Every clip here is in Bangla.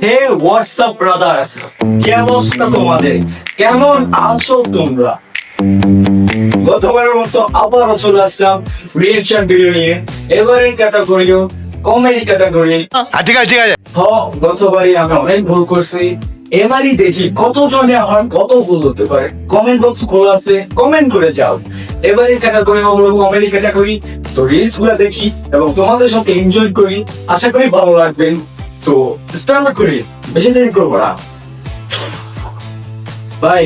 হে হোয়াটসঅ্যাপ ব্রাদার্স, কি অবস্থা তোমাদের? কেমন আছো তোমরা? গতবারের মতো আবারও চলে আসলাম রিয়েকশন ভিডিও নিয়ে। এবারের ক্যাটাগরিও কমেডি ক্যাটাগরি। ঠিক আছে ঠিক আছে। গতবারই আমি অনেক ভুল করছি, এবারই দেখি কতজনে আমার কত ভুল হতে পারে। কমেন্ট বক্স খোলা আছে, কমেন্ট করে যাও। এবারের ক্যাটাগরি হলো কমেডি ক্যাটাগরি। তো রিলস গুলা দেখি এবং তোমাদের সাথে এনজয় করি, আশা করি ভালো লাগবেন। তো স্টার্ট করি, বেশি দেরি করবো না। ভাই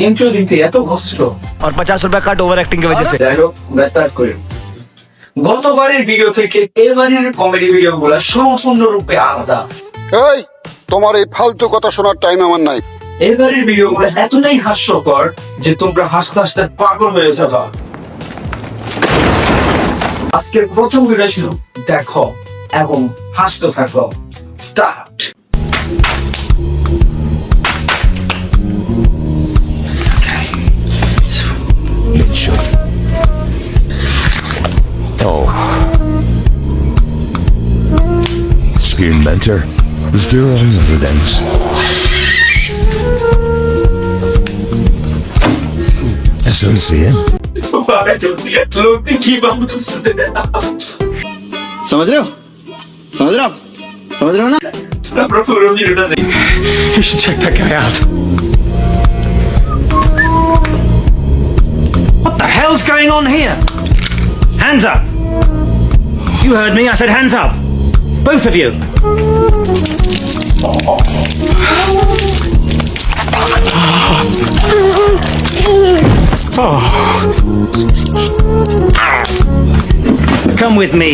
ইন্ট্রো দিতে এত কষ্ট। और 50 रुपया कट ओवर एक्टिंग की वजह से। যাই হোক, স্টার্ট করি। গতবারের ভিডিও থেকে এবারের কমেডি ভিডিও গুলা সম্পূর্ণরূপে আলাদা। এই তোমার এই ফালতু কথা শোনার টাইম আমার নাই। এবারের ভিডিও গুলো এতটাই হাস্যকর যে তোমরা হাসতে হাসতে পাগল হয়ে যাবা। আজকের প্রথম ভিডিও ছিল, দেখো এবং হাসতে থাকো। Start. Oh. Spear mentor. Is there any evidence? As I'm seeing. लोग की बात सुनते हैं। समझ रहे हो समझ रहे हो आप समझ रहे हो ना पूरा वीडियो देख। You should check that guy out. What the hell's going on here? Hands up! You heard me, I said hands up! Both of you! Come with me!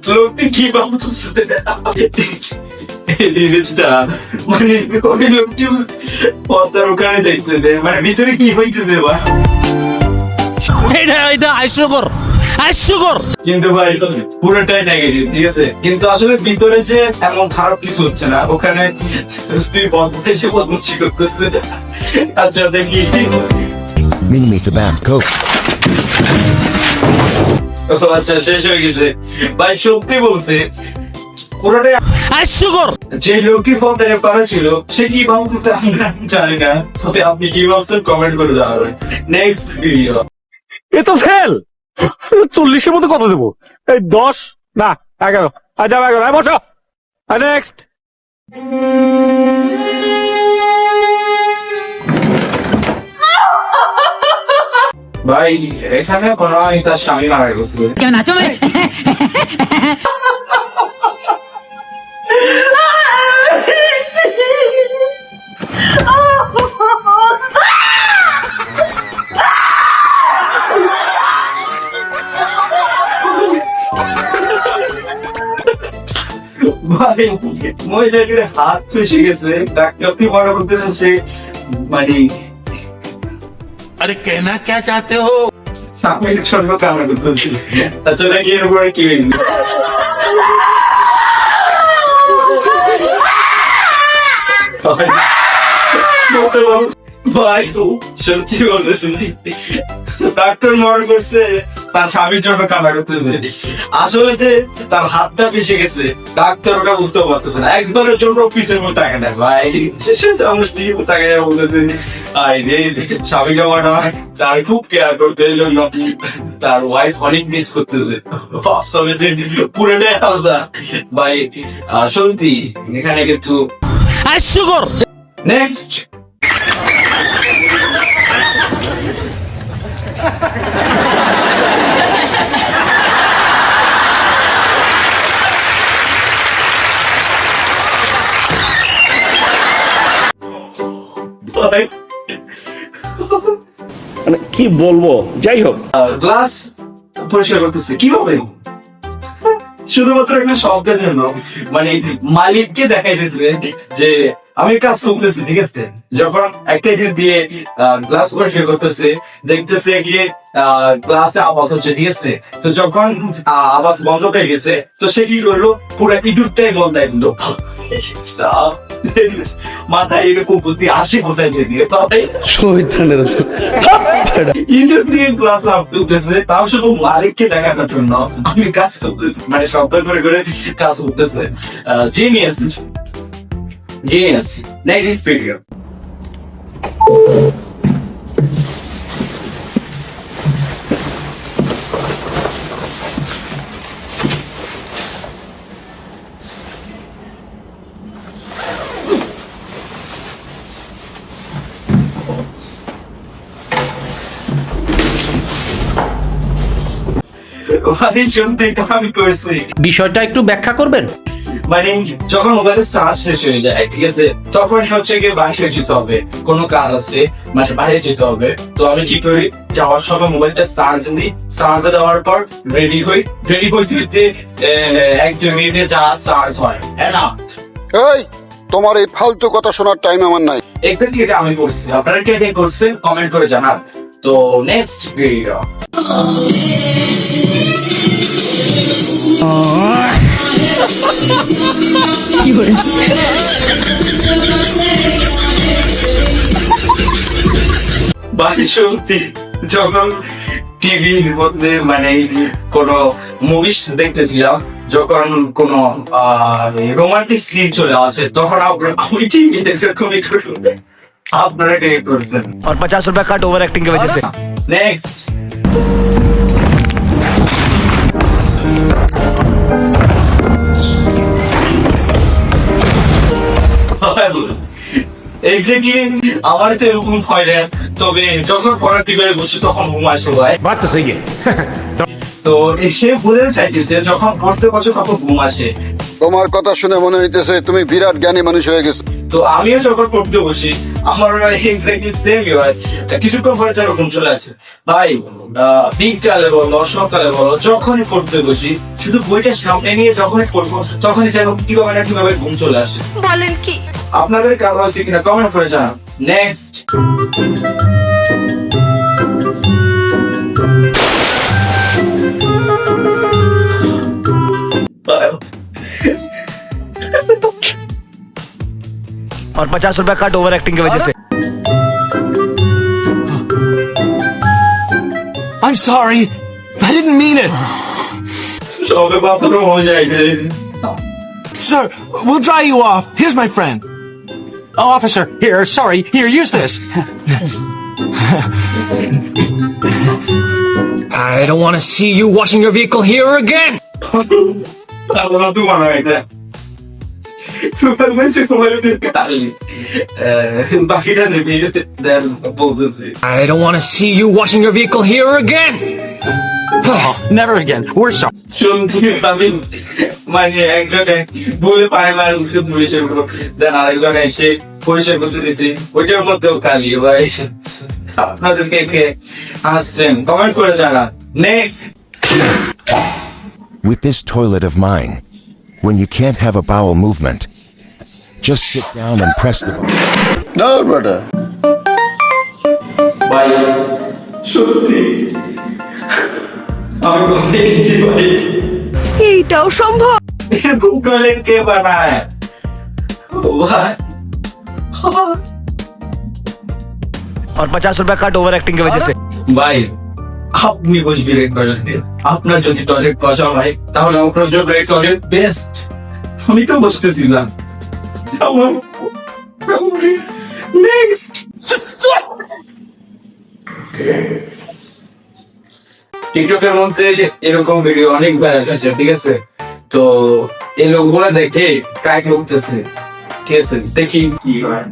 लोग की बात सुनते हैं। মানে ওই লোকটি পর্দার ওখানে দেখতেছে, মানে ভিতরে কি হইতেছে বা। এটা হাস্যকর। কিন্তু ভাই পুরোটাই নেগেটিভ, ঠিক আছে? কিন্তু আসলে ভিতরে যে এমন খারাপ কিছু হচ্ছে না, ওখানে তুই বদমাইশি এসে বদমাইশি করতেছে। আচ্ছা দেখি। Meet me at the back. Go. আচ্ছা শেষ হয়ে গেছে ভাই। সত্যি বলতে পুরোটাই হাস্যকর। যে লোকটি পর্দায় পারা ছিল সে কি ভাবতেছে আমরা জানি না, তবে আপনি কি ভাবছেন কমেন্ট করে জানাবেন। Next video. এ তো ফেল। 40-এর মধ্যে কত দেবো? এই 10 না 11। আজ 11 বসো। নেক্সট। ভাই এখানে কোনো তার স্বামী মারা গেছে। ভাই মহিলাটির হাত ফেসে গেছে, ডাক্তার মনে করতেছে সে মানে अरे कहना क्या चाहते हो? স্বামীর সঙ্গে কামনা করতেছে। আচ্ছা নাকি এর উপরে কি হয়েছে? ভাই সত্যি বলতেছেন, ডাক্তার মনে করছে তার স্বামীর জন্য কান্না করতেছে। আসলে যে তার হাতটা ফেসে গেছে, ডাক্তার ওটা বুঝতে পারতেছে না। একবারের জন্য পিছের মতো তাকে না ভাই, তাকে বলতেছে স্বামীকে মনে হয় তার খুব কেয়ার করতে, এই জন্য তার ওয়াইফ অনেক মিস করতেছে। বাস্তবে যে পুরোটাই আলাদা ভাই। সত্যি এখানে কিন্তু হাস্যকর। নেক্সট। মানে কি বলবো, যাই হোক। গ্লাস পরিষ্কার করতেছে কিভাবে? শুধুমাত্র একটা শব্দের জন্য, মানে মালিককে দেখাইতেছে যে আমি কাজ করতেছি, ঠিক আছে? যখন একটা ইট দিয়ে গ্লাস পরিষ্কার করতেছে, দেখতেছে কি গ্লাসে আওয়াজ হচ্ছে, ঠিক আছে? তো যখন আওয়াজ বন্ধ হয়ে গেছে, তো সে কি করলো, পুরো ইঁদুরটাই বন্ধ দিল। সাপ, মাথায় এরকম বুদ্ধি আসে কোথায় দিয়ে তবে ইন্টার দিয়ে ক্লাস আপ করতেছে, তাও শুধু মালিককে দেখানোর জন্য আমি কাজ করতেছি, মানে শব্দ করে করে কাজ করতেছে। Genius, genius. Next video. মানে শুনতে তো আমি করছি, বিষয়টা একটু ব্যাখ্যা করবেন? মানে যখন মোবাইলের চার্জ শেষ হয়ে যায়, ঠিক আছে, তখন হচ্ছে গিয়ে বাইরে যেতে হবে, কোনো কাজ আছে, মানে বাইরে যেতে হবে। তো আমি কি করি, যাওয়ার সময় মোবাইলটা চার্জ দিই, চার্জ দেওয়ার পর রেডি হইতে হইতে 1-2 মিনিটে যা চার্জ হয়। এই তোমার এই ফালতু কথা শোনার টাইম আমার নাই। এক্স্যাক্টলি এটা আমি করছি, আপনারা কে কে করছেন কমেন্ট করে জানান। তো নেক্সট ভিডিও। ভাই সত্যি, যখন টিভির মধ্যে মানে কোন মুভিস দেখতেছিলাম, যখন কোন রোমান্টিক সিন চলে আসে, তখন আমি টিভি এরকমই করবে। আপনারা কে করছেন? और 50 रुपया कट ओवर एक्टिंग की वजह से। নেক্সট। এক্স্যাক্টলি আমার তো এরকম হয় না, তবে যখন ফোনের টিভিতে বসে তখন ঘুম আসে ভাই। बात तो सही है। তো সে বলতে চাইতেছে যখন পড়তে বসে তখন ঘুম আসে। তোমার কথা শুনে মনে হইতেছে তুমি বিরাট জ্ঞানী মানুষ হয়ে গেছো। তো আমিও যখন পড়তে বসি আমার এক্স্যাক্টলি সেমই হয়, কিছুক্ষণ পরে যেন ঘুম চলে আসে। ভাই বিকালে বলো সকালে বলো, যখনই পড়তে বসি শুধু বইটা সামনে নিয়ে যখনই পড়বো তখনই যেন কিভাবে ঘুম চলে আসে। বলেন কি? আপনাদের কারো আছে কিনা কমেন্ট করে জানান। নেক্সট। और 50 रुपया कट ओवर एक्टिंग की वजह से। I'm sorry. I didn't mean it. সবে বাথরুম হয়ে যায়। Sir, we'll dry you off. Here's my friend. Oh, officer, here, sorry. Here, use this. I don't want to see you washing your vehicle here again. Allora tu ma non è te. Probabilmente come lo dettagli. Bakhira ne vedete del bolde. I don't want to see you washing your vehicle here again. Oh, never again. We're sorry. শুনছি আমি মানে একজনে বলে পায় মার উচিত পুলিশের উপর, দেন আরেকজন এসে পরিষ্কার করতে দিছি, ওইটার মধ্যেও কালি ভাই। আপনাদেরকে কে আসছেন কমেন্ট করে জানান। Next. With this toilet of mine, when you can't have a bowel movement, just sit down and press the button. না বেটা, ভাই সত্যি আমি ভুলে গেছি ভাই, এইটাও সম্ভব? এরকম টয়লেট কে বানায় ভাই? और 50 रुपया कट ओवर एक्टिंग की वजह से। ভাই আপনি বসবেন এই টয়লেটে, আপনার যদি টয়লেট পছন্দ হয় তাহলে আপনার জন্য এই টয়লেট বেস্ট। আমি তো বসতেছিলাম। নেক্সট। টিকটকের মধ্যে এরকম ভিডিও অনেক ভাইরাল হয়েছে, ঠিক আছে, তো এই লোকগুলো দেখে ট্রাই করতেছে, ঠিক আছে, দেখি কি হয়।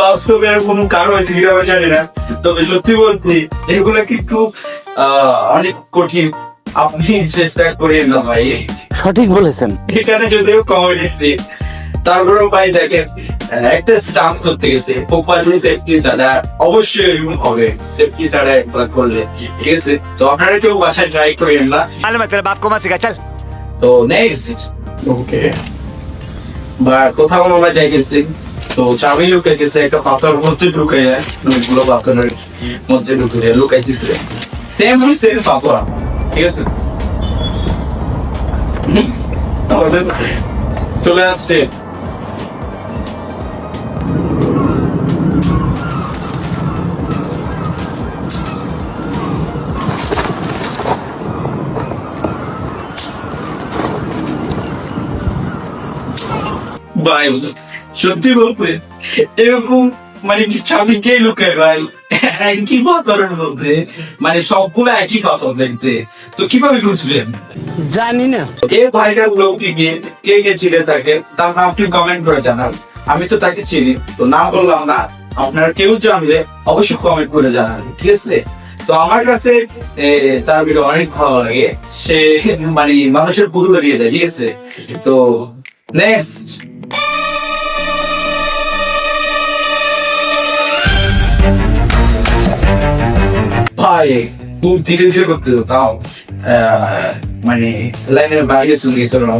বাস্তবে এরকম কারো হয়েছে কিনা আমি জানি না, তবে সত্যি বলতে এগুলো কিন্তু অনেক কঠিন। আপনি চেষ্টা করেন না ভাই। সঠিক বলেছেন। এখানে যদিও কমেডি, তারপরেও ভাই দেখেন একটা স্টাম্প করতে গেছে, প্রপারলি সেফটি ছাড়া অবশ্যই এরকম হবে, সেফটি ছাড়া একবার করলে, ঠিক আছে। তো আপনারা কেউ বাসায় ট্রাই করেন না। मैं तेरे बाप को मत सिखा चल। তো নেক্সট। ওকে। বা কোথাও আমরা যাই গেছি, তো চাবি লুকাইতেছে একটা পাথরের মধ্যে ঢুকে যায়, অনেকগুলো পাথরের মধ্যে ঢুকে যায় লুকাইতেছে, সেম পাথর, ঠিক আছে। আমাদের চলে আসছে ভাই। সত্যি বলতে এরকম মানে কি চাবি কে লুকায় ভাই, একই পাথরের মধ্যে, মানে সবগুলো একই পাথর দেখতে, তো কিভাবে বুঝবেন? জানি না। এ ভাইরাল লোকটিকে কে কে চিনে থাকে তার নামটি কমেন্ট করে জানান। আমি তো তাকে চিনি, তো নাম বললাম না, আপনারা কেউ জানলে অবশ্যই কমেন্ট করে জানান, ঠিক আছে। তো আমার কাছে তার ভিডিও অনেক ভালো লাগে, সে মানে মানুষের পুতুল দাঁড়িয়ে দেয়, ঠিক আছে। তো নেক্সট ভাই খুব ধীরে ধীরে করতেছো, তাও মানে লাইনের বাইরে চলে গেছিলাম।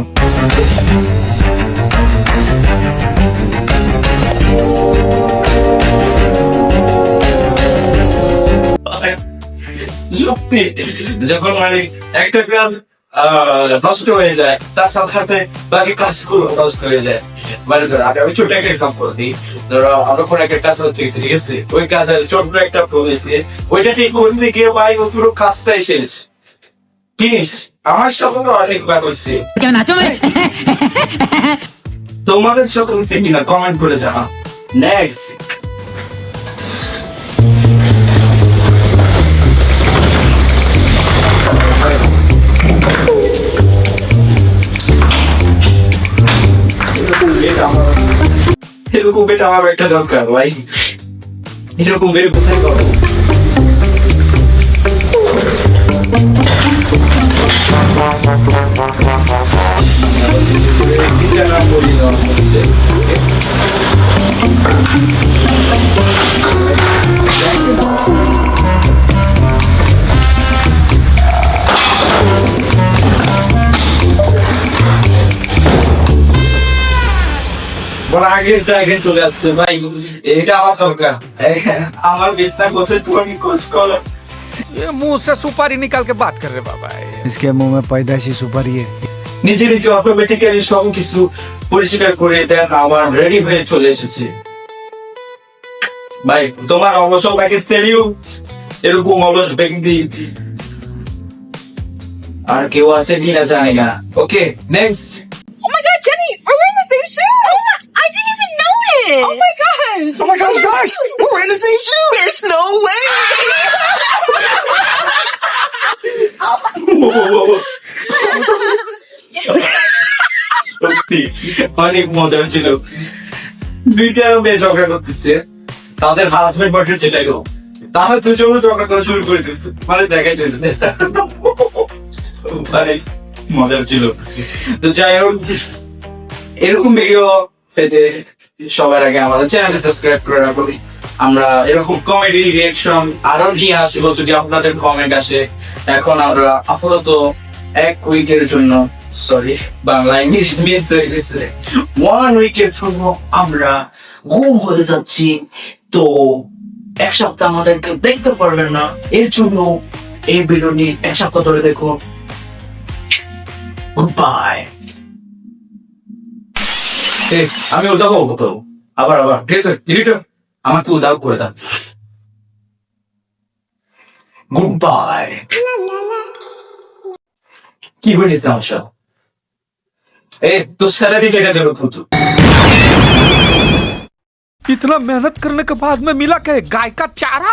সত্যি যখন মানে একটা কাজ নষ্ট হয়ে যায়, তার সাথে সাথে বাকি কাজগুলো নষ্ট হয়ে যায়। মানে ধরো আমি ছোট একটা এক্সাম্পল দিই, ধরো আমরা কোনো একটা কাজ হচ্ছে, ঠিক আছে, ওই কাজের ছোট্ট একটা প্রবলেম, ওইটা ঠিক করতে গিয়ে ভাই ও পুরো কাজটাই শেষ। প্লিজ, আমার সাথে তো অনেকবার হচ্ছে, তোমাদের সাথে হচ্ছে কিনা কমেন্ট করে জানা। নেক্সট এরকম বেটা আমার একটা দরকার ভাই, এরকম বের কোথায় করো? বিছানা পড়ি না হচ্ছে। বড় আগের জায়গায় চলে আসছে ভাই, এটা আমার দরকার। আমার বিছনা কোষে তুমি কোষ করো। ये मुंह से सुपारी निकाल के बात कर रहे बाबा। इसके मुंह में पैदाइशी सुपारी है। নিজে নিজে অটোমেটিক্যালি সবকিছু পরিষ্কার করে দেন, আমার রেডি হয়ে চলে এসেছে ভাই। তোমার অলসতাকে সেলিউট, এরকম অলস ব্যক্তি আর কেউ আছে কিনা জানি না। Okay next. Oh my god, Jenny, we're wearing the same shoes! Oh my, I didn't even notice! Oh my gosh! Oh my gosh! We're wearing the same shoes! There's no way! সত্যি অনেক মজার ছিল। দুইটা মেয়ে ঝগড়া করতেছে, তাদের হাজবেন্ড বয়ফ্রেন্ড যেটাই হোক, তারা দুজনও ঝগড়া করা শুরু করে দিচ্ছে, মানে দেখাইতেছে ভাই মজার ছিল। তো যাই হোক, এরকম ভিডিও পেতে সবার আগে আমাদের চ্যানেলটি সাবস্ক্রাইব করে রাখুন। আমরা এরকম কমেডি রিয়াকশন আরো নিয়ে আসবো যদি আপনাদের কমেন্ট আসে। এখন আমরা আপাতত এক উইকের জন্য, সরি বাংলা ইংলিশ মিক্স হয়ে গেছে, 1 উইকের জন্য আমরা গুম হয়ে যাচ্ছি। তো এক সপ্তাহ আমাদেরকে দেখতে পারবেন না, এর জন্য এই ভিডিওটি এক সপ্তাহ ধরে দেখুন। Good bye. আমি উদাহ হবো তো আবার ঠিক আছে, এডিটর আমাকে উদাহ করে দাও। Good bye. কি হয়েছে আমার সাথে? তো স্যালারি কেটে দেবে খুঁজো। इतना मेहनत करने के बाद में मिला क्या गाय का चारा?